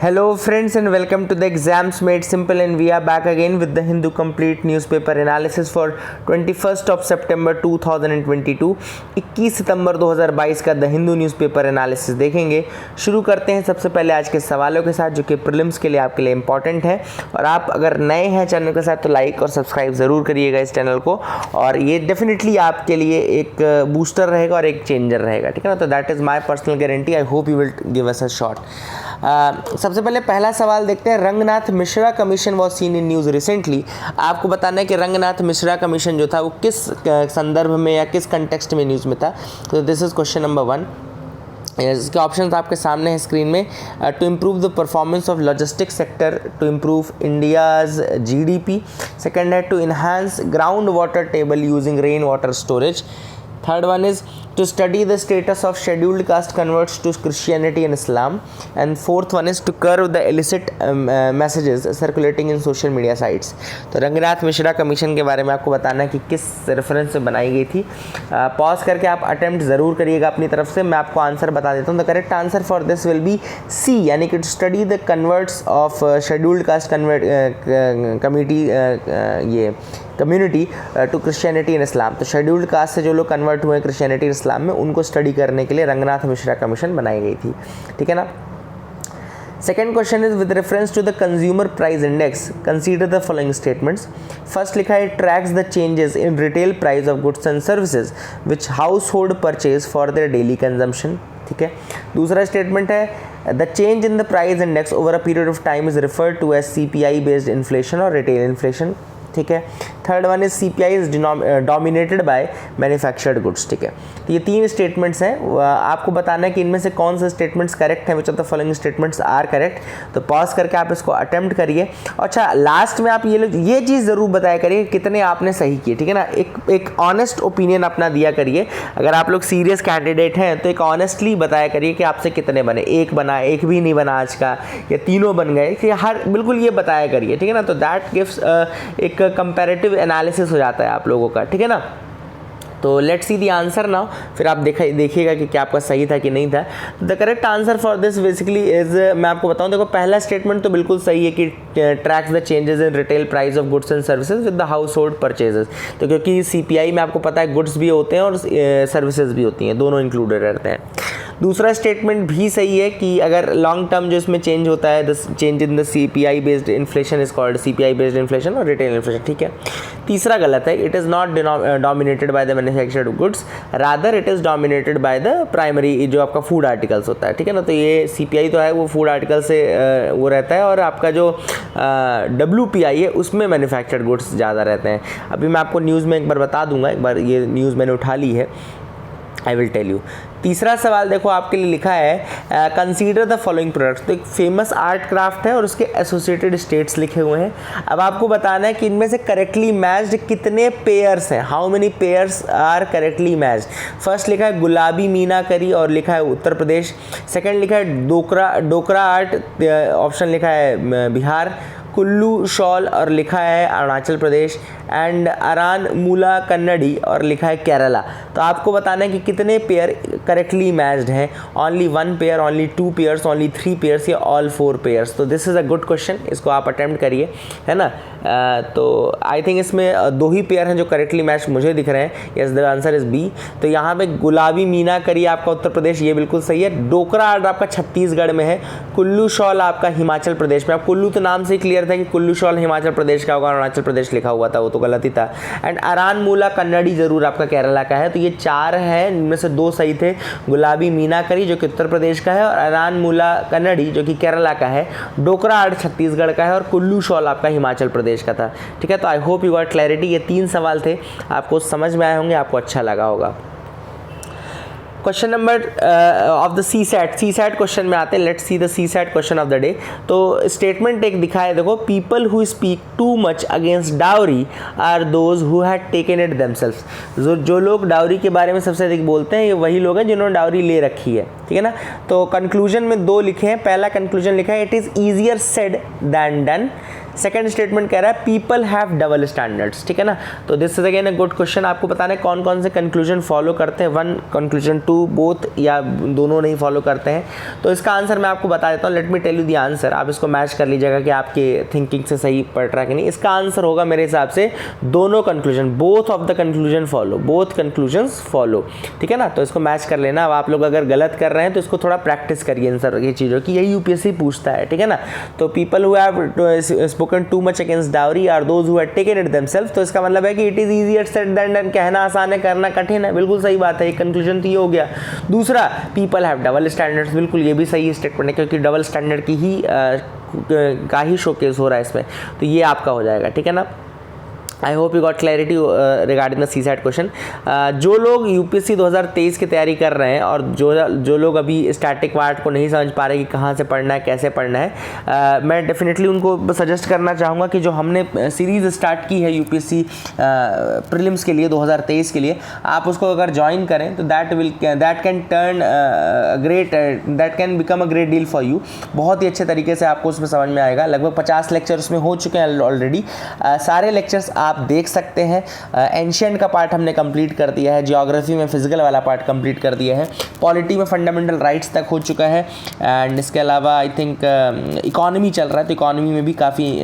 Hello friends and welcome to the Exams Made Simple, and we are back again with the Hindu Complete Newspaper Analysis for 21st of September 2022। 21 सितंबर 2022 का the Hindu newspaper analysis देखेंगे। शुरू करते हैं सबसे पहले आज के सवालों के साथ, जो कि प्रीलिम्स के लिए आपके लिए इंपॉर्टेंट है। और आप अगर नए हैं चैनल के साथ तो लाइक और सब्सक्राइब ज़रूर करिएगा इस चैनल को, और ये डेफिनेटली आपके लिए एक बूस्टर रहेगा और एक चेंजर रहेगा, ठीक है ना। तो that is my personal guarantee. I hope you will give us a shot. सबसे पहले पहला सवाल देखते हैं। Ranganath Mishra commission was seen in news recently. आपको बताना है कि रंगनाथ मिश्रा कमीशन जो था वो किस संदर्भ में या किस कंटेक्स्ट में न्यूज़ में था। तो दिस इज क्वेश्चन नंबर 1। इसके ऑप्शंस आपके सामने हैं स्क्रीन में। To improve the performance of logistics sector, to improve India's GDP. Second है to enhance ground water table using rain water storage. Third one is to study the status of scheduled caste converts to Christianity and Islam. And fourth one is to curb the illicit messages circulating in social media sites. तो Ranganath Mishra commission के बारे में आपको बताना है कि किस reference से बनाई गई थी। पॉज करके आप अटेम्प्ट ज़रूर करिएगा अपनी तरफ से। मैं आपको आंसर बता देता हूँ। The correct answer for this will be C, यानी कि to study the converts of scheduled caste committee ये community to Christianity and Islam. तो शेड्यूल्ड कास्ट से जो लोग कन्वर्ट हुए क्रिश्चियनिटी और इस्लाम में, उनको स्टडी करने के लिए रंगनाथ मिश्रा कमीशन बनाई गई थी, ठीक है ना। Second question is with reference to the consumer price index consider the following statements. First लिखा है tracks the changes in retail price of goods and services which household purchase for their daily consumption, ठीक है। दूसरा statement है the change in the price index over a period of time is referred to as CPI based inflation और retail inflation, ठीक है। Third one is CPI is dominated by manufactured goods, ठीक है। तो ये तीन स्टेटमेंट्स हैं। आपको बताना है कि इनमें से कौन से स्टेटमेंट्स करेक्ट हैं, which of the following statements are correct. तो पॉज करके आप इसको अटेम्प्ट करिए। अच्छा, लास्ट में आप ये चीज़ ज़रूर बताया करिए कितने आपने सही किए, ठीक है ना। एक ऑनेस्ट ओपिनियन अपना दिया करिए। अगर आप लोग सीरियस कैंडिडेट हैं तो एक ऑनेस्टली बताया करिए कि आपसे कितने बने, एक बना, एक भी नहीं बना आज का, या तीनों बन गए, कि हर बिल्कुल ये बताया करिए, ठीक है ना। तो दैट गिव्स एक कंपैरेटिव एनालिसिस हो जाता है आप लोगों का, ठीक है ना। तो let's see the answer now, फिर आप देखिएगा कि क्या आपका सही था कि नहीं था। The correct answer for this basically is, मैं आपको बताऊं, देखो पहला स्टेटमेंट तो बिल्कुल सही है कि tracks the changes in retail price of goods and services with the house hold purchases. तो क्योंकि सीपीआई में आपको पता है गुड्स भी होते हैं और सर्विसेज भी होती हैं, दोनों इंक्लूडेड रहते हैं। दूसरा स्टेटमेंट भी सही है कि अगर लॉन्ग टर्म जो इसमें चेंज होता है, the change in the CPI based inflation is called CPI based inflation और रिटेल इन्फ्लेशन, ठीक है। तीसरा गलत है, it is not dominated by the manufactured goods, rather it is dominated by the primary, जो आपका फूड आर्टिकल्स होता है, ठीक है ना। तो ये सीपीआई तो है वो फूड आर्टिकल से वो रहता है, और आपका जो डब्ल्यूपीआई है उसमें मैन्युफैक्चर्ड गुड्स ज़्यादा रहते हैं। अभी मैं आपको न्यूज़ में एक बार बता दूंगा, एक बार ये न्यूज़ मैंने उठा ली है, आई विल टेल यू। तीसरा सवाल देखो आपके लिए लिखा है कंसीडर द फॉलोइंग प्रोडक्ट्स। तो एक फेमस आर्ट क्राफ्ट है और उसके एसोसिएटेड स्टेट्स लिखे हुए हैं। अब आपको बताना है कि इनमें से करेक्टली मैच्ड कितने पेयर्स हैं, how many pairs are correctly matched. First लिखा है गुलाबी मीनाकरी और लिखा है उत्तर प्रदेश। सेकंड लिखा है डोकरा आर्ट, ऑप्शन लिखा है बिहार। कुल्लू शॉल और लिखा है अरुणाचल प्रदेश। एंड अरान मूला कन्नड़ी और लिखा है केरला। तो आपको बताना है कि कितने पेयर करेक्टली मैच्ड हैं। Only 1 pair, only 2 pairs, only 3 pairs या ऑल 4 पेयर्स। तो this is a good question, इसको आप अटेम्प्ट करिए, है ना। तो आई थिंक इसमें 2 ही पेयर हैं जो करेक्टली मैच मुझे दिख रहे हैं। Yes, the answer is B. तो यहाँ पे गुलाबी मीनाकरी आपका उत्तर प्रदेश, ये बिल्कुल सही है। डोकरा आर्ट आपका छत्तीसगढ़ में है। कुल्लू शॉल आपका हिमाचल प्रदेश में। आप कुल्लू तो नाम से क्लियर था कि कुल्लू शॉल हिमाचल प्रदेश का होगा, अरुणाचल प्रदेश लिखा हुआ था, वो तो गलत ही था। एंड अरान मूला कन्नड़ी जरूर आपका केरला का है। तो ये 4 है, इनमें से 2 सही थे। गुलाबी मीनाकरी जो कि उत्तर प्रदेश का है, और अरान मूला कन्नड़ी जो कि केरला का है। डोकरा आर्ट छत्तीसगढ़ का है, और कुल्लू शॉल आपका हिमाचल प्रदेश का था, ठीक है। तो आई होप यू गॉट क्लैरिटी। ये 3 सवाल थे, आपको समझ में आए होंगे, आपको अच्छा लगा होगा। Question number of the CSAT question में आते हैं। Let's see the CSAT question of the day. तो स्टेटमेंट एक दिखा है, देखो, people who speak too much against dowry are those who had taken it themselves. जो लोग डाउरी के बारे में सबसे अधिक बोलते हैं, ये वही लोग हैं जिन्होंने डाउरी ले रखी है, ठीक है ना। तो कंक्लूजन में 2 लिखे हैं। पहला कंक्लूजन लिखा है it is easier said then done. Second statement कह रहा है पीपल हैव डबल स्टैंडर्ड्स, ठीक है ना। तो this is again a good question. आपको बताना है कौन कौन से कंक्लूजन फॉलो करते हैं, 1 कंक्लूजन 2 बोथ या दोनों नहीं फॉलो करते हैं। तो इसका आंसर मैं आपको बता देता हूँ, let me tell you the answer, आप इसको मैच कर लीजिएगा कि आपके थिंकिंग से सही पड़ रहा है कि नहीं। इसका आंसर होगा मेरे हिसाब से दोनों conclusion, both of the conclusion follow, both conclusions follow, ठीक है ना। तो इसको मैच कर लेना। अब आप लोग अगर गलत कर रहे हैं तो इसको थोड़ा प्रैक्टिस करिए इन सर ये चीज़ों की, यही यूपीएससी पूछता है, ठीक है ना। तो people who have spoken too much against dowry are those who have taken it themselves. तो इसका मतलब है कि it is easier said than done, कहना आसान है करना कठिन है, बिल्कुल सही बात है। एक कंक्लूजन तो ये हो गया। दूसरा पीपल हैव डबल स्टैंडर्ड्स, बिल्कुल ये भी सही स्टेटमेंट है क्योंकि डबल स्टैंडर्ड की ही का ही शोकेस हो रहा है इसमें, तो ये आपका हो जाएगा, ठीक है ना। I hope you got clarity regarding the CSAT question. जो लोग यूपीएससी 2023 की तैयारी कर रहे हैं और जो लोग अभी स्टैटिक पार्ट को नहीं समझ पा रहे कि कहाँ से पढ़ना है कैसे पढ़ना है, मैं डेफिनेटली उनको सजेस्ट करना चाहूँगा कि जो हमने सीरीज़ स्टार्ट की है यूपीएससी प्रीलिम्स के लिए 2023 के लिए, आप उसको अगर ज्वाइन करें तो that can become a great deal for you. बहुत ही अच्छे तरीके से आपको उसमें समझ में आएगा। लगभग 50 लेक्चर उसमें हो चुके हैं ऑलरेडी। सारे लेक्चर्स आप देख सकते हैं। एंशिएंट का पार्ट हमने कंप्लीट कर दिया है, जियोग्राफी में फिजिकल वाला पार्ट कंप्लीट कर दिया है, पॉलिटी में फंडामेंटल राइट्स तक हो चुका है, एंड इसके अलावा आई थिंक इकोनॉमी चल रहा है, तो इकोनॉमी में भी काफ़ी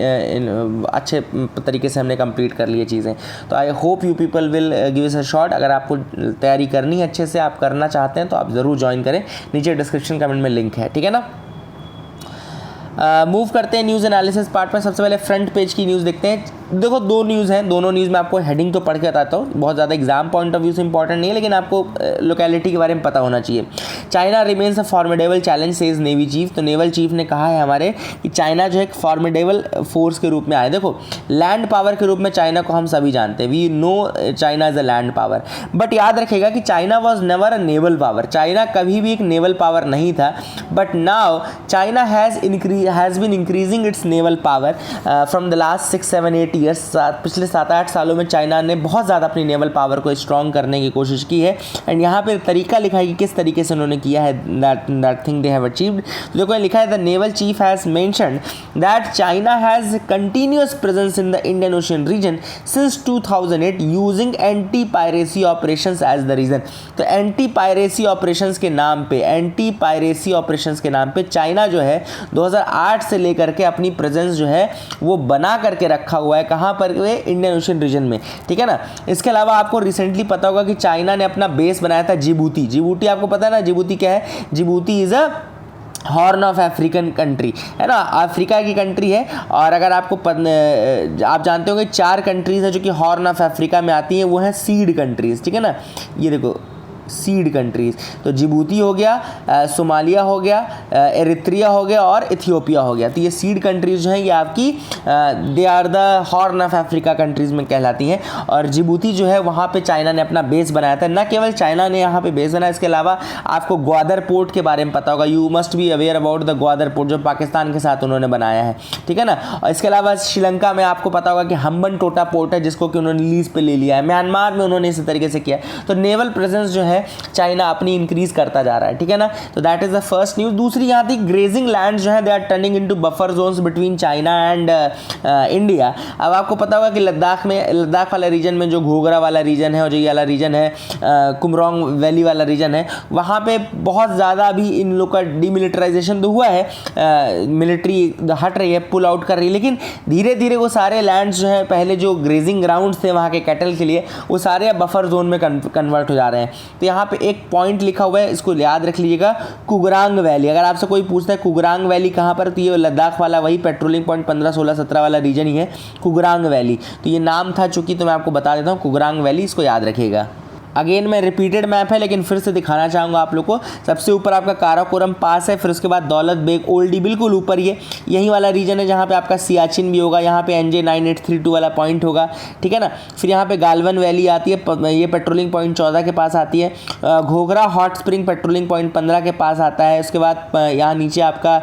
अच्छे तरीके से हमने कंप्लीट कर लिए चीज़ें। तो आई hope you people will give इस अ शॉट। अगर आपको तैयारी करनी है अच्छे से, आप करना चाहते हैं तो आप ज़रूर ज्वाइन करें, नीचे डिस्क्रिप्शन कमेंट में लिंक है, ठीक है ना। मूव करते हैं न्यूज़ एनालिसिस पार्ट में। सबसे पहले फ्रंट पेज की न्यूज़ देखते हैं। देखो 2 न्यूज़ हैं, दोनों न्यूज़ में आपको हेडिंग तो पढ़ के बताता हूँ, बहुत ज़्यादा एग्जाम पॉइंट ऑफ व्यू से इंपॉर्टेंट नहीं है, लेकिन आपको लोकेलिटी के बारे में पता होना चाहिए। चाइना रिमेन्स अ formidable challenge says navy chief. तो नेवल चीफ ने कहा है हमारे कि चाइना जो है एक फॉर्मिडेबल फोर्स के रूप में आए। देखो लैंड पावर के रूप में चाइना को हम सभी जानते हैं, we know China is a land power, but याद रखेगा कि China was never a naval power. China कभी भी एक नेवल पावर नहीं था, but now China has been increasing its naval power from the last 6-7-8 years. पिछले 7-8 सालों में चाइना ने बहुत ज़्यादा अपनी नेवल पावर को स्ट्रॉन्ग करने की कोशिश की है, एंड यहाँ पे तरीका लिखा है कि किस तरीके से उन्होंने किया है, that thing they have achieved. देखो लिखा है the naval chief has mentioned that China has continuous presence in the Indian Ocean region since 2008 using anti piracy operations as the region. तो एंटी पायरेसी ऑपरेशंस के नाम पे China जो है 2008 से लेकर के अपनी प्रेजेंस जो है वो बना करके रखा हुआ है। कहाँ पर? इंडियन ओशियन रीजन में, ठीक है ना। इसके अलावा आपको रिसेंटली पता होगा कि चाइना ने अपना बेस बनाया था जिबूती। आपको पता है ना जिबूती क्या है? Djibouti is a horn of African country, है ना, अफ्रीका की कंट्री है। और अगर आपको आप जानते होंगे 4 कंट्रीज़ हैं जो कि हॉर्न ऑफ अफ्रीका में आती हैं, वो हैं सीड कंट्रीज़, ठीक है ना। ये देखो सीड कंट्रीज़, तो जिबूती हो गया, सोमालिया हो गया, एरित्रिया हो गया और इथियोपिया हो गया। तो ये सीड कंट्रीज़ जो हैं ये आपकी they are the Horn of Africa countries में कहलाती हैं। और जिबूती जो है वहाँ पे चाइना ने अपना बेस बनाया था। न केवल चाइना ने यहाँ पे बेस बनाया, इसके अलावा आपको ग्वादर पोर्ट के बारे में पता होगा, you must be aware about the Gwadar port जो पाकिस्तान के साथ उन्होंने बनाया है, ठीक है ना। और इसके अलावा श्रीलंका में आपको पता होगा कि हम्बन टोटा पोर्ट है जिसको कि उन्होंने लीज पे ले लिया है। म्यांमार में उन्होंने इसी तरीके से किया। तो नेवल प्रेजेंस जो है चाइना अपनी इंक्रीज करता जा रहा है, ठीक है ना। तो that is the first news. दूसरी यहाँ थी ग्रेजिंग लैंड्स जो है they are turning into buffer zones between China and India. अब आपको पता होगा कि लद्दाख वाला रीजन में जो घोघरा वाला रीजन है और जो ये वाला रीजन है कुमरोंग वैली वाला रीजन है, वहाँ पे बहुत ज़्यादा अभी इन लोग का डीमिलिटराइजेशन तो हुआ है, मिलिट्री हट रही है, पुल आउट कर रही है, लेकिन धीरे धीरे वो सारे लैंड्स जो है पहले जो ग्रेजिंग ग्राउंड्स थे वहाँ के कैटल के लिए, वो सारे अब बफर जोन में कन्वर्ट हो जा रहे हैं। तो यहाँ पे एक पॉइंट लिखा हुआ है, इसको याद रख लीजिएगा, कुगरांग वैली। अगर आपसे कोई पूछता है कुगरांग वैली कहाँ पर, तो ये लद्दाख वाला वही पेट्रोलिंग पॉइंट 15, 16, 17 वाला रीजन ही है, कुगरांग वैली। तो ये नाम था चूंकि, तो मैं आपको बता देता हूँ कुगरांग वैली, इसको याद रखिएगा। अगेन मैं रिपीटेड मैप है लेकिन फिर से दिखाना चाहूँगा आप लोग को। सबसे ऊपर आपका काराकोरम पास है, फिर उसके बाद दौलत बेग ओल्डी बिल्कुल ऊपर ये यही वाला रीजन है जहाँ पे आपका सियाचिन भी होगा, यहाँ पे NJ 9832 वाला पॉइंट होगा, ठीक है ना। फिर यहाँ पे गालवन वैली आती है, ये पेट्रोलिंग पॉइंट 14 के पास आती है। Ghoghra hot spring patrolling point 15 के पास आता है। उसके बाद यहाँ नीचे आपका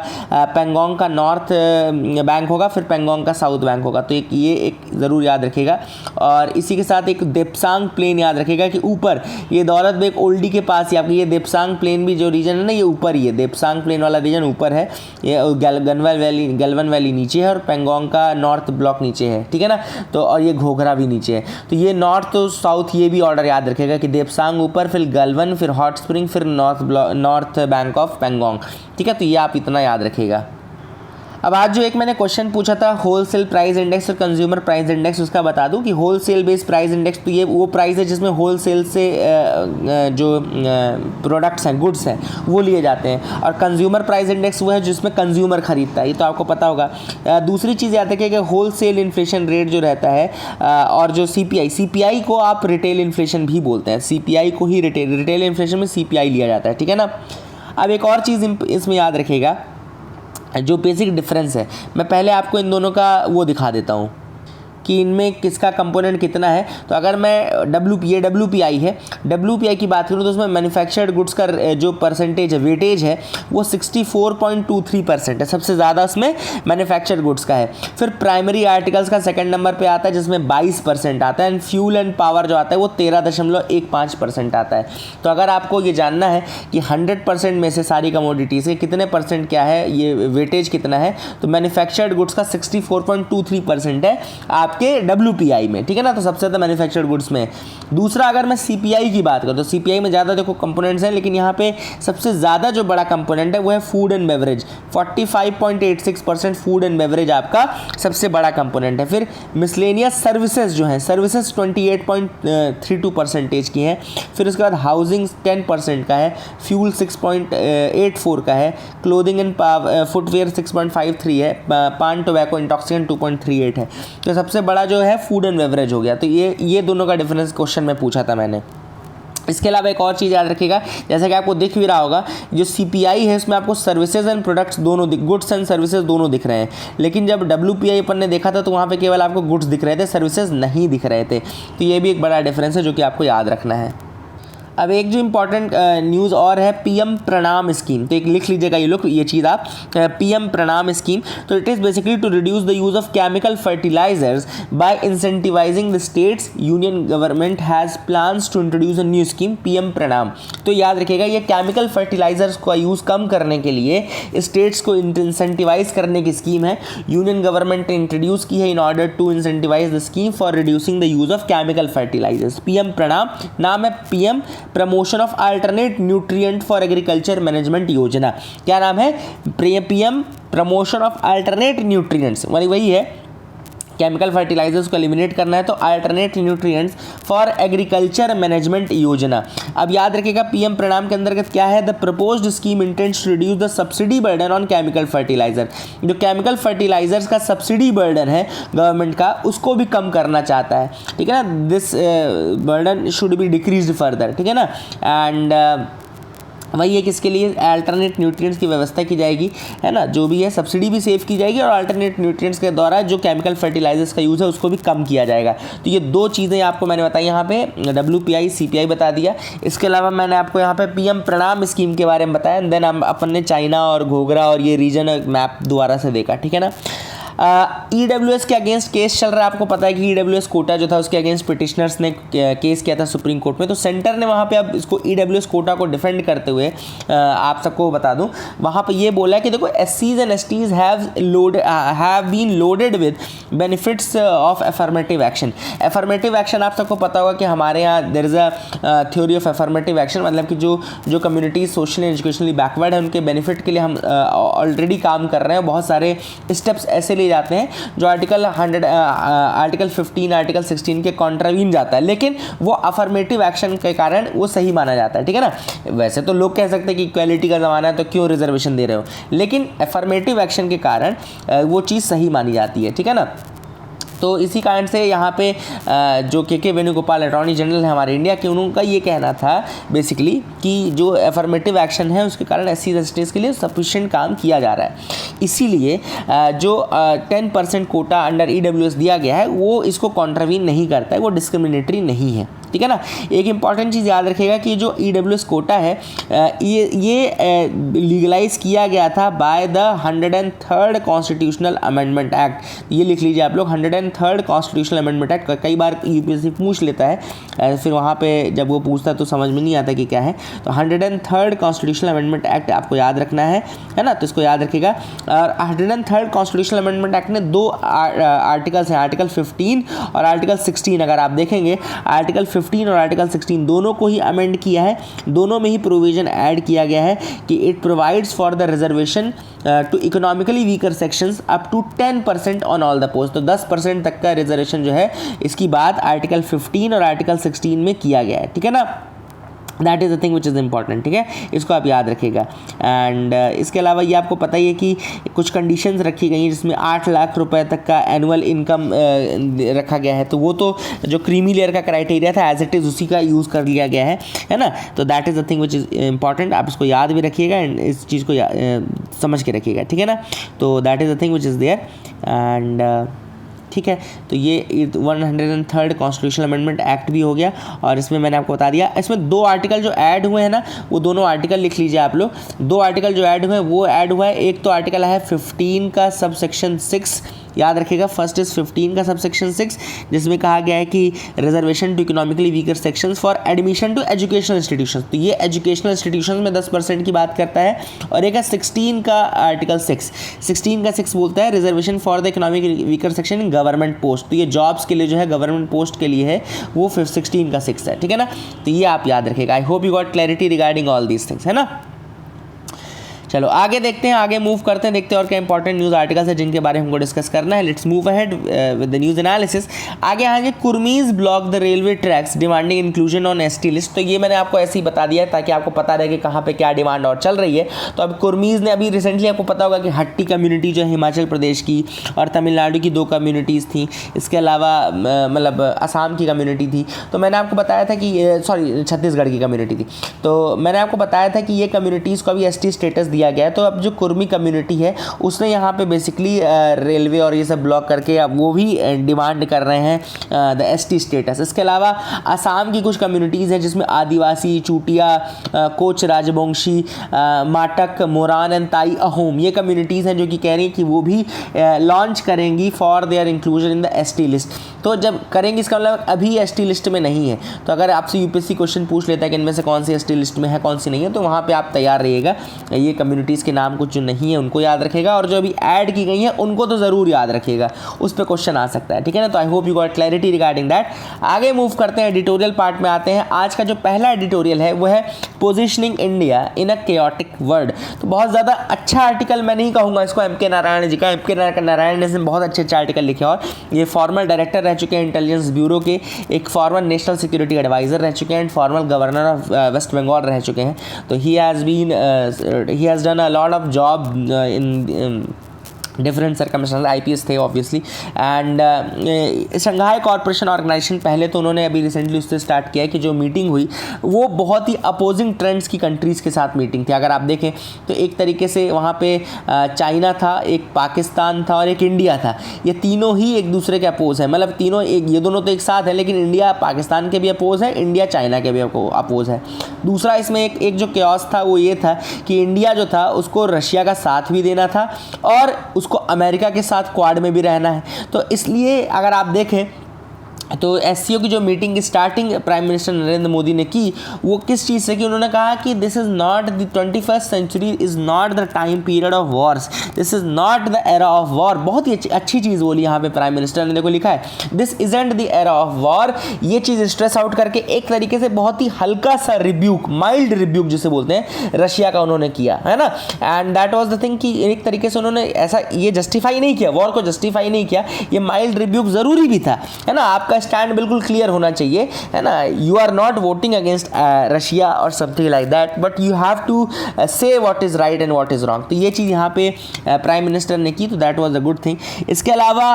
पेंगोंग का नॉर्थ बैंक होगा, फिर पेंगोंग का साउथ बैंक होगा। तो ये एक ज़रूर याद रखिएगा। और इसी के साथ एक देप्सांग प्लेन याद रखिएगा कि ऊपर, ये दौलत बेग ओल्डी के पास ही आपकी ये देपसांग प्लेन भी जो रीजन है ना, ये ऊपर ही है, देपसांग प्लेन वाला रीजन ऊपर है, ये गलवन वैली नीचे है और पेंगोंग का नॉर्थ ब्लॉक नीचे है, ठीक है ना। तो और ये घोघरा भी नीचे है। तो ये नॉर्थ तो साउथ ये भी ऑर्डर याद रखेगा कि देपसांग ऊपर, फिर गलवन, फिर हॉट स्प्रिंग, फिर नॉर्थ बैंक ऑफ पेंगोंग, ठीक है। तो ये आप इतना याद रखिएगा। अब आज जो एक मैंने क्वेश्चन पूछा था होलसेल प्राइस इंडेक्स और कंज्यूमर प्राइस इंडेक्स, उसका बता दूं कि होलसेल बेस्ड प्राइस इंडेक्स तो ये वो प्राइस है जिसमें होलसेल से जो प्रोडक्ट्स हैं, गुड्स हैं, वो लिए जाते हैं, और कंज्यूमर प्राइस इंडेक्स वो है जिसमें कंज्यूमर खरीदता है, ये तो आपको पता होगा। दूसरी चीज़ याद रखिए कि होलसेल इन्फ्लेशन रेट जो रहता है और जो सीपीआई को आप रिटेल इन्फ्लेशन भी बोलते हैं, सीपीआई को ही रिटेल इन्फ्लेशन में सीपीआई लिया जाता है, ठीक है ना। अब एक और चीज़ इसमें याद रखिएगा, जो बेसिक डिफरेंस है, मैं पहले आपको इन दोनों का वो दिखा देता हूँ कि इनमें किसका कंपोनेंट कितना है। तो अगर मैं WPI है, WPI की बात करूँ तो उसमें मैन्युफैक्चर्ड गुड्स का जो परसेंटेज है, वेटेज है, वो 64.23% है, सबसे ज़्यादा उसमें मैन्युफैक्चर्ड गुड्स का है। फिर प्राइमरी आर्टिकल्स का सेकंड नंबर पे आता है जिसमें 22% आता है, एंड फ्यूल एंड पावर जो आता है वो 13.15% आता है। तो अगर आपको ये जानना है कि 100% में से सारी कमोडिटीज़ के कितने परसेंट क्या है, ये वेटेज कितना है, तो मैन्युफैक्चर्ड गुड्स का 64.23% है आपके WPI में, ठीक है ना। तो सबसे ज़्यादा मैन्युफैक्चर्ड गुड्स में। दूसरा, अगर मैं CPI की बात करूँ तो CPI में ज़्यादा देखो कंपोनेंट्स हैं, लेकिन यहाँ पे सबसे ज़्यादा जो बड़ा कंपोनेंट है वो है food and beverage, 45.86% food and beverage आपका सबसे बड़ा कंपोनेंट है। फिर मिसलेनियस सर्विसेज जो हैं, सर्विसेज 28.32% की हैं। फिर उसके बाद हाउसिंग 10% का है, फ्यूल 6.84 का है, क्लोथिंग एंड फुटवेयर 6.53 है, पान टोबैको इंटॉक्सिकेंट 2.38 है। तो सबसे बड़ा जो है फूड एंड बेवरेज हो गया। तो ये दोनों का डिफरेंस क्वेश्चन में पूछा था मैंने। इसके अलावा एक और चीज़ याद रखिएगा, जैसे कि आपको दिख भी रहा होगा, जो CPI है उसमें आपको सर्विसेज एंड प्रोडक्ट्स दोनों, गुड्स एंड सर्विसेज दोनों दिख रहे हैं, लेकिन जब WPI अपन ने देखा था तो वहाँ पे केवल आपको गुड्स दिख रहे थे, सर्विसेज नहीं दिख रहे थे। तो ये भी एक बड़ा डिफरेंस है जो कि आपको याद रखना है। अब एक जो इम्पॉर्टेंट न्यूज़ और है, PM प्रणाम स्कीम। तो एक लिख लीजिएगा ये लोग, ये चीज़ आप, PM प्रणाम स्कीम। तो it is basically to reduce the use of chemical fertilisers by incentivising the states. Union government has plans to introduce a new scheme PM Pranam. तो याद रखिएगा, ये केमिकल फर्टिलाइजर्स का यूज़ कम करने के लिए स्टेट्स को इंसेंटिवाइज करने की स्कीम है, यूनियन गवर्नमेंट ने इंट्रोड्यूस की है in order to incentivise the scheme for reducing the use of chemical fertilisers. PM Pranam नाम है, PM promotion of alternate nutrient for agriculture management योजना। क्या नाम है? PM promotion of alternate nutrients, वही है, केमिकल फर्टिलाइजर्स को एलिमिनेट करना है, तो alternate nutrients for agriculture management योजना। अब याद रखिएगा, PM प्रणाम के अंतर्गत क्या है, the proposed scheme intends to reduce the subsidy burden on chemical fertiliser. जो केमिकल फर्टिलाइजर्स का सब्सिडी बर्डन है गवर्नमेंट का, उसको भी कम करना चाहता है, ठीक है ना। This burden should be decreased further, ठीक है ना। एंड वही है कि इसके लिए अल्टरनेट न्यूट्रिएंट्स की व्यवस्था की जाएगी, है ना, जो भी है सब्सिडी भी सेव की जाएगी और अल्टरनेट न्यूट्रिएंट्स के द्वारा जो केमिकल फर्टिलाइजर्स का यूज़ है उसको भी कम किया जाएगा। तो ये दो चीज़ें आपको मैंने बताई यहाँ पे, WPI CPI बता दिया। इसके अलावा मैंने आपको यहाँ पे PM प्रणाम स्कीम के बारे में बताया, देन अपन ने चाइना और घोघरा और ये रीजन मैप दोबारा से देखा, ठीक है ना। EWS के अगेंस्ट केस चल रहा है, आपको पता है कि EWS कोटा जो था उसके अगेंस्ट पिटिशनर्स ने केस किया था सुप्रीम कोर्ट में। तो सेंटर ने वहाँ पे अब इसको EWS कोटा को डिफेंड करते हुए आप सबको बता दूं, वहाँ पे ये बोला है कि देखो SCs and STs have been loaded with benefits of affirmative action. Affirmative action आप सबको पता होगा कि हमारे यहाँ there is a theory of affirmative action, मतलब कि जो कम्युनिटीज सोशली एजुकेशनली बैकवर्ड है उनके बेनिफिट के लिए हम ऑलरेडी काम कर रहे हैं। बहुत सारे स्टेप्स ऐसे जाते हैं जो आर्टिकल 15 आर्टिकल 16 के कॉन्ट्रावीन जाता है, लेकिन वो अफर्मेटिव एक्शन के कारण वो सही माना जाता है, ठीक है ना। वैसे तो लोग कह सकते हैं कि इक्वालिटी का ज़माना है तो क्यों रिजर्वेशन दे रहे हो, लेकिन अफर्मेटिव एक्शन के कारण वो चीज़ सही मानी जाती है, ठीक है ना। तो इसी कारण से यहाँ पे जो के वेणुगोपाल अटॉर्नी जनरल है हमारे इंडिया के, उनका ये कहना था बेसिकली कि जो अफर्मेटिव एक्शन है उसके कारण SCs STs के लिए सफिशिएंट काम किया जा रहा है। इसीलिए जो 10% कोटा अंडर EWS दिया गया है वो इसको कॉन्ट्रावीन नहीं करता है, वो डिस्क्रिमिनेटरी नहीं है, ठीक है ना। एक इंपॉर्टेंट चीज़ याद रखिएगा कि जो EWS कोटा है ये लीगलाइज किया गया था by the 103rd constitutional amendment act. ये लिख लीजिए आप लोग, 103rd कॉन्स्टिट्यूशनल अमेंडमेंट एक्ट। कई बार यूपीएससी पूछ लेता है, फिर वहाँ पे जब वो पूछता है तो समझ में नहीं आता कि क्या है। तो 103rd कॉन्स्टिट्यूशनल अमेंडमेंट एक्ट आपको याद रखना है ना, तो इसको याद रखिएगा। और 103rd कॉन्स्टिट्यूशनल अमेंडमेंट एक्ट में 2 आर्टिकल्स हैं, आर्टिकल 15 और आर्टिकल 16। अगर आप देखेंगे आर्टिकल 15 और आर्टिकल 16 दोनों को ही अमेंड किया है, दोनों में ही प्रोविजन ऐड किया गया है कि it provides for the reservation to economically weaker sections up to 10% on all the post. तो 10% तक का रिजर्वेशन जो है इसकी बात आर्टिकल 15 और आर्टिकल 16 में किया गया है, ठीक है ना। That is the thing which is important, ठीक है, इसको आप याद रखिएगा। एंड इसके अलावा ये आपको पता ही है कि कुछ कंडीशंस रखी गई हैं जिसमें 8 लाख रुपए तक का एनुअल इनकम रखा गया है। तो वो तो जो क्रीमी लेयर का क्राइटेरिया था एज इट इज़ उसी का यूज़ कर लिया गया है ना। तो that is the thing which is important, आप इसको याद भी रखिएगा एंड इस चीज़ को समझ के रखिएगा, ठीक है ना। तो that is the thing which is there and ठीक है। तो ये 103rd कॉन्स्टिट्यूशनल अमेंडमेंट एक्ट भी हो गया और इसमें मैंने आपको बता दिया, इसमें 2 आर्टिकल जो ऐड हुए हैं ना, वो दोनों आर्टिकल लिख लीजिए आप लोग। 2 आर्टिकल जो ऐड हुए हैं वो ऐड हुआ है, एक तो आर्टिकल है 15 का सबसेक्शन 6, याद रखिएगा। फर्स्ट इज 15 का सबसेक्शन 6 जिसमें कहा गया है कि reservation to economically weaker sections for admission to educational institutions. तो ये एजुकेशनल इंस्टीट्यूशंस में 10% की बात करता है। और एक है 16 का आर्टिकल 16 का 6 बोलता है reservation for the economic weaker section in government post. तो ये जॉब्स के लिए जो है गवर्नमेंट पोस्ट के लिए है, वो 16 का 6 है, ठीक है ना। तो ये आप याद रखिएगा। आई hope you got clarity regarding all these things, है ना। चलो आगे देखते हैं, आगे मूव करते हैं, देखते हैं और क्या इंपॉर्टेंट न्यूज़ आर्टिकल्स है जिनके बारे में हमको डिस्कस करना है। Let's move ahead with the news analysis. आगे आएंगे, Kurmis block the railway tracks demanding inclusion on ST list. तो ये मैंने आपको ऐसे ही बता दिया ताकि आपको पता रहे कि कहाँ पे क्या डिमांड और चल रही है। तो अब कुर्मीज ने अभी रिसेंटली आपको पता होगा कि हट्टी कम्युनिटी जो है हिमाचल प्रदेश की और तमिलनाडु की 2 कम्युनिटीज़ थी, इसके अलावा मतलब असम की कम्युनिटी थी। तो मैंने आपको बताया था कि सॉरी छत्तीसगढ़ की कम्युनिटी थी। तो मैंने आपको बताया था कि ये कम्युनिटीज़ को अभी ST स्टेटस दिया गया है। तो अब जो कुर्मी कम्युनिटी है उसने यहाँ पे बेसिकली रेलवे और ये सब ब्लॉक करके अब वो भी डिमांड कर रहे हैं द ST स्टेटस। इसके अलावा असम की कुछ कम्युनिटीज़ हैं जिसमें आदिवासी, चूटिया, कोच राजवंशी, माटक, मोरान एंड ताई अहोम, ये कम्युनिटीज़ हैं जो कि कह रही हैं कि वो भी लॉन्च करेंगी for their inclusion in the ST list. तो जब करेंगी इसका मतलब अभी ST लिस्ट में नहीं है। तो अगर आपसे UPSC क्वेश्चन पूछ लेता है कि इनमें से कौन सी ST लिस्ट में है कौन सी नहीं है, तो वहाँ पर आप तैयार रहिएगा। ये कम्युनिटीज़ के नाम कुछ जो नहीं है उनको याद रखेगा और जो अभी ऐड की गई है उनको तो ज़रूर याद रखिएगा, उस पर क्वेश्चन आ सकता है, ठीक है ना। तो आई hope you got clarity regarding that. आगे मूव करते हैं, एडिटोरियल पार्ट में आते हैं। आज का जो पहला एडिटोरियल है वो है positioning India in a chaotic world. तो बहुत ज़्यादा अच्छा आर्टिकल मैं नहीं कहूँगा इसको MK नारायण जी का। MK नारायण ने इसमें बहुत अच्छे आर्टिकल लिखे और ये फॉर्मल डायरेक्टर रह चुके हैं इंटेलिजेंस ब्यूरो के, एक फॉर्मल नेशनल सिक्योरिटी एडवाइजर रह चुके हैं, formal governor of West Bengal रह चुके हैं। तो he has done a lot of job in different circumstances, IPS थे obviously. And Shanghai corporation organisation, पहले तो उन्होंने अभी रिसेंटली उससे स्टार्ट किया है कि जो मीटिंग हुई वो बहुत ही अपोजिंग ट्रेंड्स की कंट्रीज़ के साथ मीटिंग थी। अगर आप देखें तो एक तरीके से वहाँ पे चाइना था, एक पाकिस्तान था और एक इंडिया था। ये तीनों ही एक दूसरे के अपोज है, मतलब तीनों एक, ये दोनों तो एक साथ है, लेकिन इंडिया पाकिस्तान के भी अपोज है, इंडिया चाइना के भी अपोज है। दूसरा इसमें एक जो क्योस था वो ये था कि इंडिया जो था उसको रशिया का साथ भी देना था और उसको अमेरिका के साथ क्वाड में भी रहना है। तो इसलिए अगर आप देखें तो SCO की जो मीटिंग की starting prime minister Narendra Modi ने की वो किस चीज़ से कि उन्होंने कहा कि this is not the 21st century is not the time period of wars, this is not the era of war. बहुत ही अच्छी चीज़ बोली यहाँ पे प्राइम मिनिस्टर ने, देखो लिखा है this isn't the era of war. ये चीज़ स्ट्रेस आउट करके एक तरीके से बहुत ही हल्का सा रिब्यूक, माइल्ड रिब्यूक जिसे बोलते हैं, रशिया का उन्होंने किया, है ना। And that was the thing कि एक तरीके से उन्होंने ऐसा ये जस्टिफाई नहीं किया, वॉर को जस्टिफाई नहीं किया, ये माइल्ड रिब्यूक ज़रूरी भी था, है ना। आपका स्टैंड बिल्कुल क्लियर होना चाहिए, है ना। You are not voting against Russia और something like that, but you have to say what is right and what is wrong. तो ये चीज़ यहाँ पे प्राइम मिनिस्टर ने की, तो that was a good thing. इसके अलावा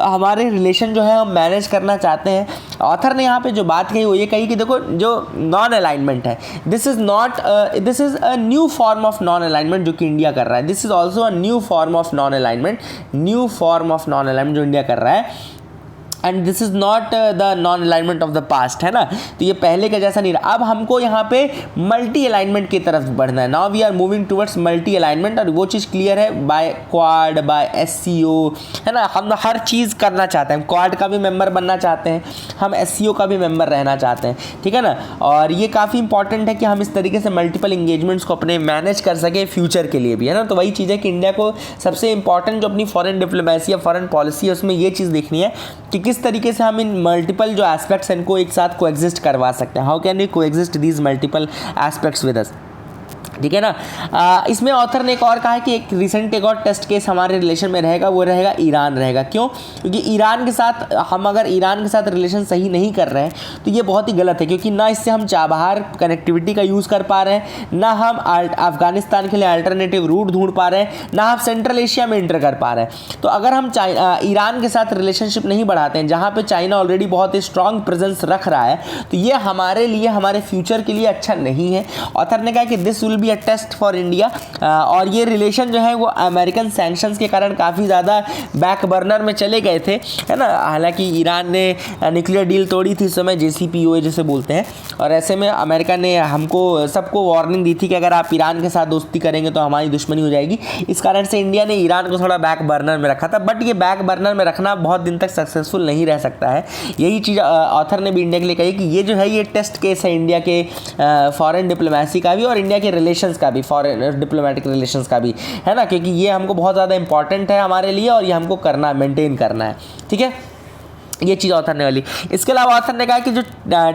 हमारे रिलेशन जो है हम मैनेज करना चाहते हैं। ऑथर ने यहाँ पे जो बात कही वो ये कही कि देखो जो नॉन अलाइनमेंट है, this is a new form of non alignment जो कि इंडिया कर रहा है। This is also a new form of non alignment जो इंडिया कर रहा है। And this is not the non alignment of the past, है ना। तो ये पहले का जैसा नहीं रहा। अब हमको यहाँ पे मल्टी अलाइनमेंट की तरफ बढ़ना है। Now we are moving towards multi alignment, और वो चीज़ क्लियर है बाय क्वाड, बाय SCO, है ना। हम हर चीज़ करना चाहते हैं, क्वाड का भी मेंबर बनना चाहते हैं, हम SCO का भी मेंबर रहना चाहते हैं, ठीक है ना। और ये काफ़ी इंपॉर्टेंट है कि हम इस तरीके से मल्टीपल इंगेजमेंट्स को अपने मैनेज कर सकें फ्यूचर के लिए भी, है ना। तो वही चीज़ है कि इंडिया को सबसे इंपॉर्टेंट जो अपनी फॉरेन डिप्लोमेसी या फॉरेन पॉलिसी है उसमें ये चीज़ देखनी है कि किस तरीके से हम इन मल्टीपल जो एस्पेक्ट्स हैं इनको एक साथ कोएग्जिस्ट करवा सकते हैं। How can we coexist these multiple aspects with us, ठीक है ना। इसमें ऑथर ने एक और कहा है कि एक और टेस्ट केस हमारे रिलेशन में रहेगा, वो रहेगा ईरान रहेगा। क्यों? क्योंकि ईरान के साथ हम अगर ईरान के साथ रिलेशन सही नहीं कर रहे हैं तो ये बहुत ही गलत है, क्योंकि ना इससे हम चाबहार कनेक्टिविटी का यूज़ कर पा रहे हैं, ना हम अफगानिस्तान के लिए अल्टरनेटिव रूट ढूंढ पा रहे हैं, ना हम सेंट्रल एशिया में इंटर कर पा रहे हैं। तो अगर हम ईरान के साथ रिलेशनशिप नहीं बढ़ाते हैं, जहाँ पर चाइना ऑलरेडी बहुत ही स्ट्रॉन्ग प्रेजेंस रख रहा है, तो ये हमारे लिए, हमारे फ्यूचर के लिए अच्छा नहीं है। ऑथर ने कहा कि this will be a test for India. और ये रिलेशन जो है वो अमेरिकन सैंक्शंस के कारण काफ़ी ज़्यादा बैक बर्नर में चले गए थे, है ना। हालांकि ईरान ने न्यूक्लियर डील तोड़ी थी इस समय, JCPOA जिसे बोलते हैं, और ऐसे में अमेरिका ने हमको सबको वार्निंग दी थी कि अगर आप ईरान के साथ दोस्ती करेंगे तो हमारी दुश्मनी हो जाएगी। इस कारण से इंडिया ने ईरान को थोड़ा बैक बर्नर में रखा था, बट ये बैक बर्नर में रखना बहुत दिन तक सक्सेसफुल नहीं रह सकता है। यही चीज़ ऑथर ने भी इंडिया के लिए कही कि ये जो है ये टेस्ट केस है इंडिया के फॉरेन डिप्लोमेसी का भी और इंडिया के रिलेशंस का भी, फॉरेन डिप्लोमेटिक रिलेशंस का भी, है ना। क्योंकि ये हमको बहुत ज़्यादा इंपॉर्टेंट है हमारे लिए और ये हमको करना, मेंटेन करना है, ठीक है। ये चीज़ ऑथर ने वाली। इसके अलावा ऑथर ने कहा कि जो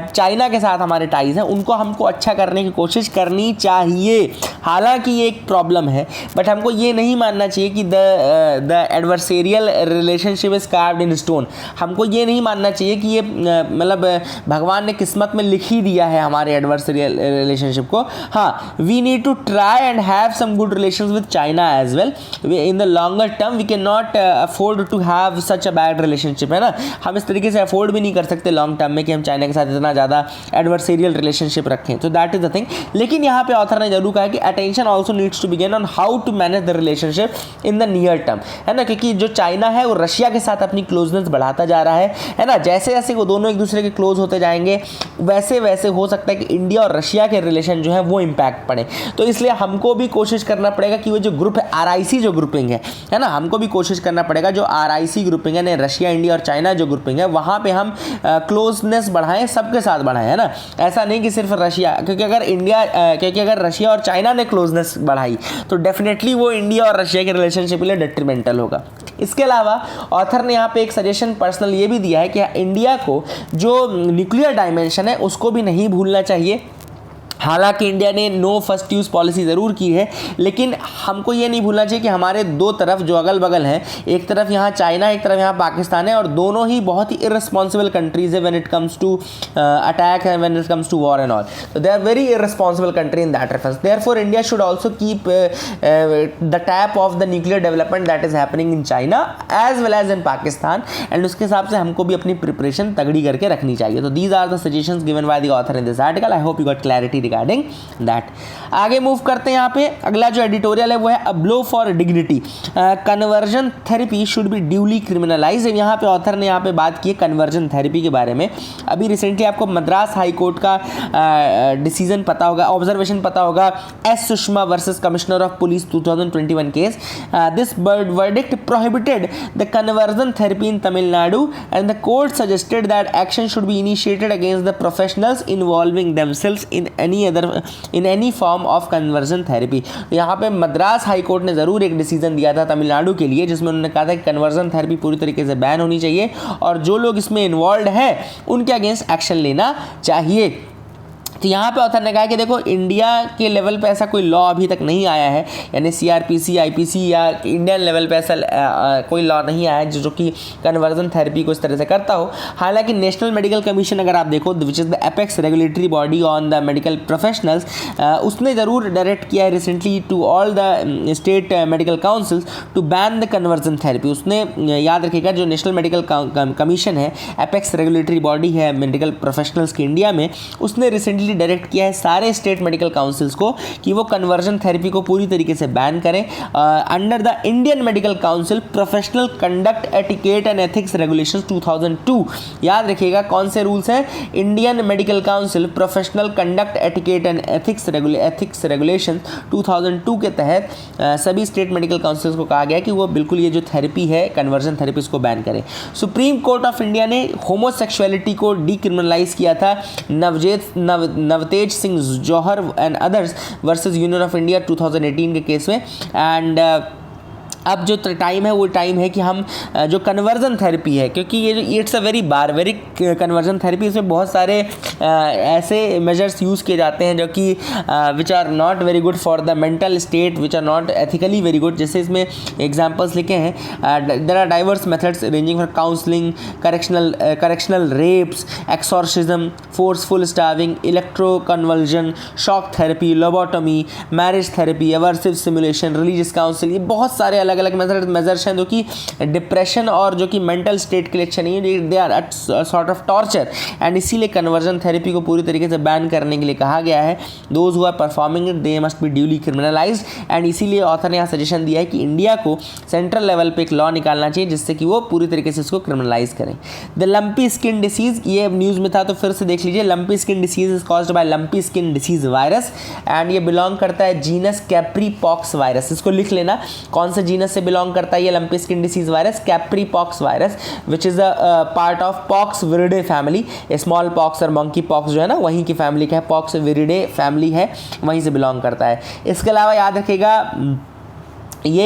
चाइना के साथ हमारे टाइज़ हैं उनको हमको अच्छा करने की कोशिश करनी चाहिए। हालांकि ये एक प्रॉब्लम है, बट हमको ये नहीं मानना चाहिए कि the adversarial relationship is carved in stone. हमको ये नहीं मानना चाहिए कि ये मतलब भगवान ने किस्मत में लिख ही दिया है हमारे एडवर्सेरियल रिलेशनशिप को। हाँ, we need to try and have some good relations with China as well. In the longer term we can not afford to have such a bad relationship, है ना। हम इस तरीके से अफोर्ड भी नहीं कर सकते लॉन्ग टर्म में कि हम चाइना के साथ इतना ज़्यादा एडवर्सेरियल रिलेशनशिप रखें। तो दैट इज द थिंग। लेकिन यहाँ पे ऑथर ने जरूर कहा कि attention also needs to begin on how to manage the relationship in the near term, है ना। क्योंकि जो चाइना है वो रशिया के साथ अपनी क्लोजनेस बढ़ाता जा रहा है ना। जैसे जैसे वो दोनों एक दूसरे के क्लोज होते जाएंगे वैसे वैसे हो सकता है कि इंडिया और रशिया के रिलेशन जो है वो इम्पैक्ट पड़े। तो इसलिए हमको भी कोशिश करना पड़ेगा कि वो जो ग्रुप है, RIC जो ग्रुपिंग है ना, हमको भी कोशिश करना पड़ेगा जो RIC ग्रुपिंग है, रशिया, इंडिया और चाइना जो ग्रुपिंग है, वहाँ पे हम क्लोजनेस बढ़ाएं, सबके साथ बढ़ाएं, है ना। ऐसा नहीं कि सिर्फ रशिया, क्योंकि अगर रशिया और चाइना ने क्लोजनेस बढ़ाई तो डेफिनेटली वो इंडिया और रशिया के रिलेशनशिप के लिए डेट्रीमेंटल होगा। इसके अलावा ऑथर ने यहाँ पे एक सजेशन पर्सनल ये भी दिया है कि इंडिया को जो न्यूक्लियर डायमेंशन है उसको भी नहीं भूलना चाहिए। हालांकि इंडिया ने नो फर्स्ट यूज़ पॉलिसी ज़रूर की है, लेकिन हमको ये नहीं भूलना चाहिए कि हमारे दो तरफ जो अगल बगल हैं, एक तरफ यहाँ चाइना, एक तरफ यहाँ पाकिस्तान है, और दोनों ही बहुत ही इररिस्पॉन्सिबल कंट्रीज़ है when it comes to attack है, when it comes to war and all. तो they are very irresponsible country in that reference. Therefore India should also keep the tab of the nuclear development that is happening in China as well as in Pakistan, and उसके हिसाब से हमको भी अपनी preparation तगड़ी करके रखनी चाहिए। तो these are the suggestions given by the author in this article. I hope you got clarity regarding that. आगे मूव करते हैं। यहाँ पे अगला जो एडिटोरियल है वो है a blow for dignity, conversion therapy should be duly criminalise. यहाँ पे ऑथर ने यहाँ पे बात की है कन्वर्जन थेरेपी के बारे में। अभी रिसेंटली आपको मद्रास हाई कोर्ट का डिसीजन पता होगा, ऑब्जर्वेशन पता होगा, S Sushma versus commissioner of police 2021 case. This verdict prohibited the conversion therapy in Tamil Nadu and the court suggested that action should be initiated against the professionals involving themselves in any form of conversion therapy. यहाँ पे Madras high court ने ज़रूर एक decision दिया था तमिलनाडु के लिए, जिसमें उन्होंने कहा था कि कन्वर्जन थेरेपी पूरी तरीके से बैन होनी चाहिए और जो लोग इसमें इन्वॉल्व हैं उनके अगेंस्ट एक्शन लेना चाहिए। तो यहाँ पे ऑथर ने कहा कि देखो इंडिया के लेवल पे ऐसा कोई लॉ अभी तक नहीं आया है, यानी CRPC IPC या इंडियन लेवल पे ऐसा कोई लॉ नहीं आया है जो कि कन्वर्जन थेरेपी को इस तरह से करता हो। हालांकि नेशनल मेडिकल कमीशन अगर आप देखो, which is the apex regulatory body on the medical professionals, उसने ज़रूर डायरेक्ट किया है recently to all the state medical councils to ban the conversion therapy. उसने, याद रखिएगा, जो नेशनल मेडिकल कमीशन है, एपेक्स रेगुलेटरी बॉडी है मेडिकल प्रोफेशनल्स की इंडिया में, उसने रिसेंटली डायरेक्ट किया है सारे स्टेट मेडिकल काउंसिल्स को कि वो कन्वर्जन थेरेपी को पूरी तरीके से बैन करें under the Indian medical council professional conduct etiquette and ethics regulations 2002। याद रखिएगा कौन से रूल्स हैं, Indian medical council professional conduct etiquette and ethics regulations 2002 के तहत सभी स्टेट मेडिकल काउंसिल्स को कहा गया कि वो बिल्कुल ये जो थेरेपी है कन्वर्जन थेरेपी इसको बैन करें। सुप्रीम कोर्ट ऑफ इंडिया ने होमोसेक्सुअलिटी को डीक्रिमिनलाइज किया था Navtej Singh Johar and others versus Union of India 2018 के केस में। एंड अब जो टाइम है वो टाइम है कि हम जो कन्वर्जन थेरेपी है, क्योंकि ये it's a very barbaric conversion therapy, इसमें बहुत सारे ऐसे मेजर्स यूज़ किए जाते हैं जो कि which are not very good for the mental state, which are not ethically very good. जैसे इसमें एग्जांपल्स लिखे हैं, there are diverse methods ranging from counselling, correctional rapes, exorcism, forceful starving, electro convulsion, shock therapy, lobotomy, marriage therapy, aversive simulation, religious council, ये बहुत सारे अलग अलग measures हैं जो कि डिप्रेशन और जो कि मेंटल स्टेट के लिए अच्छे नहीं है, they are sort of torture, and इसीलिए कन्वर्जन थेरेपी को पूरी तरीके से बैन करने के लिए कहा गया है। Those who are performing it they must be duly criminalised, and इसीलिए ऑथर ने यहाँ सजेशन दिया है कि इंडिया को सेंट्रल लेवल पे एक लॉ निकालना चाहिए जिससे कि वो पूरी तरीके से इसको क्रिमिनलाइज करें। द लंपी स्किन डिसीज, ये न्यूज़ में था तो फिर से देख लीजिए। Lumpy skin disease is caused by lumpy skin disease virus and ये बिलोंग करता है जीनस कैप्री पॉक्स वायरस। इसको लिख लेना कौन से जीनस से बिलोंग करता है ये lumpy skin disease virus, Capri pox virus, which is a part of pox विरिडे family. Small pox और मंकी पॉक्स जो है ना वहीं की फैमिली का है, पॉक्स विरिडे फैमिली है, वहीं से बिलोंग करता है। इसके अलावा याद रखिएगा ये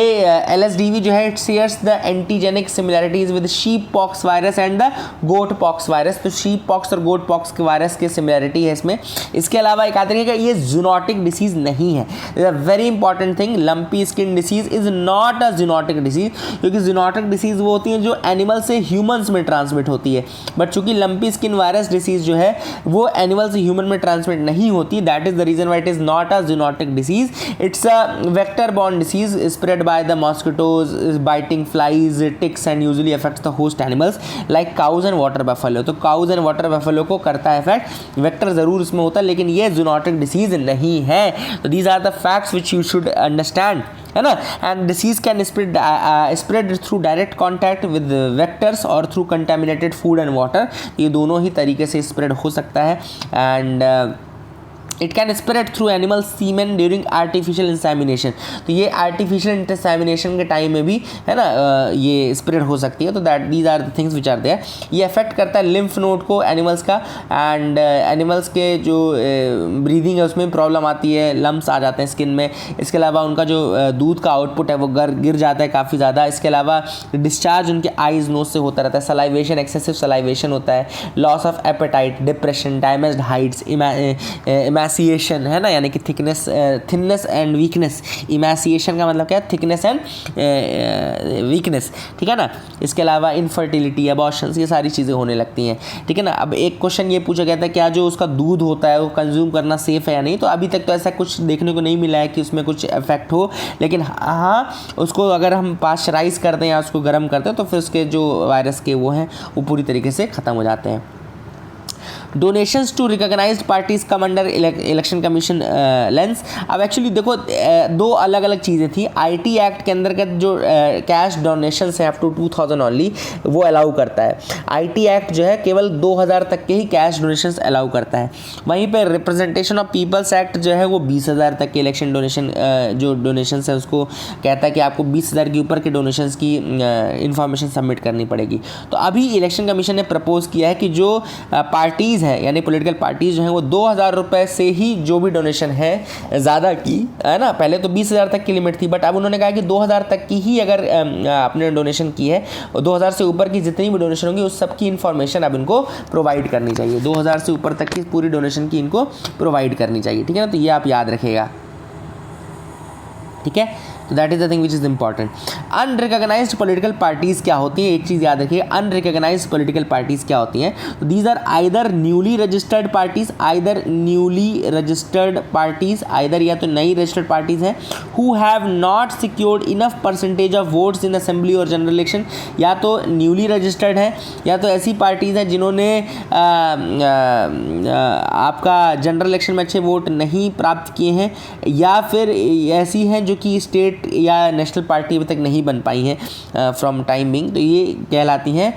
LSDV जो है it shares the antigenic similarities with sheep pox virus and the goat pox virus. तो शीप पॉक्स और गोट पॉक्स के वायरस की सिमिलैरिटी है इसमें। इसके अलावा एक आते हैं कि ये जूनोटिक डिसीज नहीं है, is a very important thing. Lumpy skin disease is not a zoonotic disease, क्योंकि जूनोटिक डिसीज वो होती है जो एनिमल से ह्यूमन्स में ट्रांसमिट होती है, बट चूंकि लंपी स्किन वायरस डिसीज जो है वो एनिमल से ह्यूमन में ट्रांसमिट नहीं होती, that is the reason why it is not a zoonotic disease. It's a vector borne disease spread by the mosquitoes, biting flies, ticks and usually affects the host animals like cows and water buffalo। तो cows and water buffalo को करता है effect, vector ज़रूर इसमें होता है लेकिन ये जूनोटिक डिसीज नहीं है। तो these are the facts which you should understand, है ना। And disease can spread through direct contact with vectors और through contaminated food and water, ये दोनों ही तरीके से स्प्रेड हो सकता है। And it can spread through animal semen during artificial insemination. तो ये आर्टिफिशियल इंसेमिनेशन के टाइम में भी है ना ये स्प्रेड हो सकती है। तो that these are the things which are there. ये अफेक्ट करता है लिम्फ नोड को एनिमल्स का, एंड एनिमल्स के जो ब्रीदिंग है उसमें प्रॉब्लम आती है, लम्स आ जाते हैं स्किन में। इसके अलावा उनका जो दूध का आउटपुट है वो गिर जाता है काफ़ी ज़्यादा। इसके अलावा डिस्चार्ज उनके आइज नोज से होता रहता है, सलाइवेशन, एक्सेसिव सलाइवेशन होता है, loss of appetite, depression, damaged Heights, इमैसिएशन है ना, यानी कि थिननेस एंड वीकनेस। इमैसिएशन का मतलब क्या है, थिकनेस एंड वीकनेस, ठीक है ना। इसके अलावा इनफर्टिलिटी, अबॉर्शंस, ये सारी चीज़ें होने लगती हैं, ठीक है ना। अब एक क्वेश्चन ये पूछा गया था क्या जो उसका दूध होता है वो कंज्यूम करना सेफ़ है या नहीं, तो अभी तक तो ऐसा कुछ देखने को नहीं मिला है कि उसमें कुछ इफेक्ट हो, लेकिन हाँ उसको अगर हम पाश्चराइज करते हैं या उसको गर्म करते हैं तो फिर उसके जो वायरस के वो हैं वो पूरी तरीके से ख़त्म हो जाते हैं। Donations to recognised parties come under election commission lens. अब एक्चुअली देखो दो अलग अलग चीज़ें थी। आईटी एक्ट के अंदर का जो कैश डोनेशंस है अप टू 2000 ओनली वो अलाउ करता है। आईटी एक्ट जो है केवल 2000 तक के ही कैश डोनेशंस अलाउ करता है। वहीं पे रिप्रेजेंटेशन ऑफ पीपल्स एक्ट जो है वो 20,000 तक के इलेक्शन डोनेशन जो डोनेशंस है उसको कहता है कि आपको 20,000 के ऊपर के डोनेशंस की इंफॉर्मेशन सबमिट करनी पड़ेगी। तो अभी इलेक्शन कमीशन ने प्रपोज किया है कि जो पार्टीज पार्टीज़ हैं यानी पॉलिटिकल पार्टीज़ जो हैं वो 2,000 रुपये से ही जो भी डोनेशन है ज़्यादा की, है ना, पहले तो 20,000 तक की लिमिट थी, बट अब उन्होंने कहा कि 2,000 तक की ही अगर आपने डोनेशन की है, 2,000 से ऊपर की जितनी भी डोनेशन होंगी उस सब की इन्फॉर्मेशन अब इनको प्रोवाइड करनी चाहिए। 2,000 से ऊपर तक की पूरी डोनेशन की इनको प्रोवाइड करनी चाहिए, ठीक है ना, तो ये आप याद रखिएगा, ठीक है। तो that is the thing which is important. Unrecognised political parties क्या होती हैं, एक चीज़ याद रखिए, अनरिकॉग्नाइज्ड पॉलिटिकल पार्टीज़ क्या होती हैं, तो these are either newly registered parties, either या तो नई रजिस्टर्ड पार्टीज़ हैं, who have not secured enough percentage of votes in assembly और जनरल इलेक्शन, या तो न्यूली रजिस्टर्ड है या तो ऐसी पार्टीज़ हैं जिन्होंने आपका जनरल इलेक्शन में अच्छे वोट नहीं प्राप्त किए हैं, या फिर ऐसी हैं जो कि स्टेट या नेशनल पार्टी अभी तक नहीं बन पाई हैं फ्रॉम टाइम बिंग, तो ये कहलाती हैं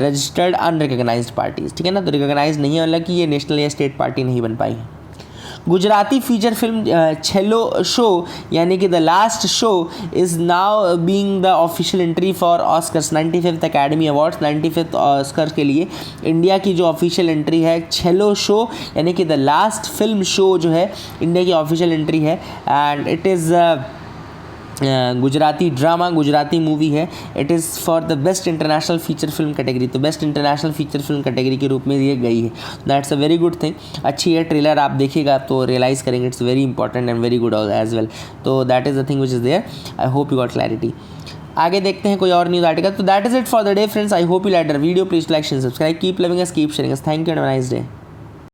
रजिस्टर्ड अनरिकॉग्नाइज्ड पार्टीज़, ठीक है ना। तो रिकॉग्नाइज नहीं है, मतलब कि ये नेशनल या स्टेट पार्टी नहीं बन पाई है। गुजराती फीचर फिल्म छेलो शो यानी कि the last show is now being the official entry for Oscars 95th academy awards. 95th Oscar के लिए इंडिया की जो ऑफिशियल एंट्री है छेलो शो यानी कि द लास्ट फिल्म शो जो है इंडिया की ऑफिशियल एंट्री है, and it is Gujarati drama, Gujarati movie है। It is for the best international feature film category, तो best international feature film category के रूप में ये गई है। That's a very good thing, अच्छी है। ट्रेलर आप देखिएगा तो रियलाइज़ करेंगे it's very important and very good as well. तो that is the thing which is there. I hope you got clarity. आगे देखते हैं कोई और न्यूज़ आर्टिकल। तो that is it for the day friends. I hope you like the video, please like share subscribe, keep loving us, keep sharing us. Thank you and have a nice day.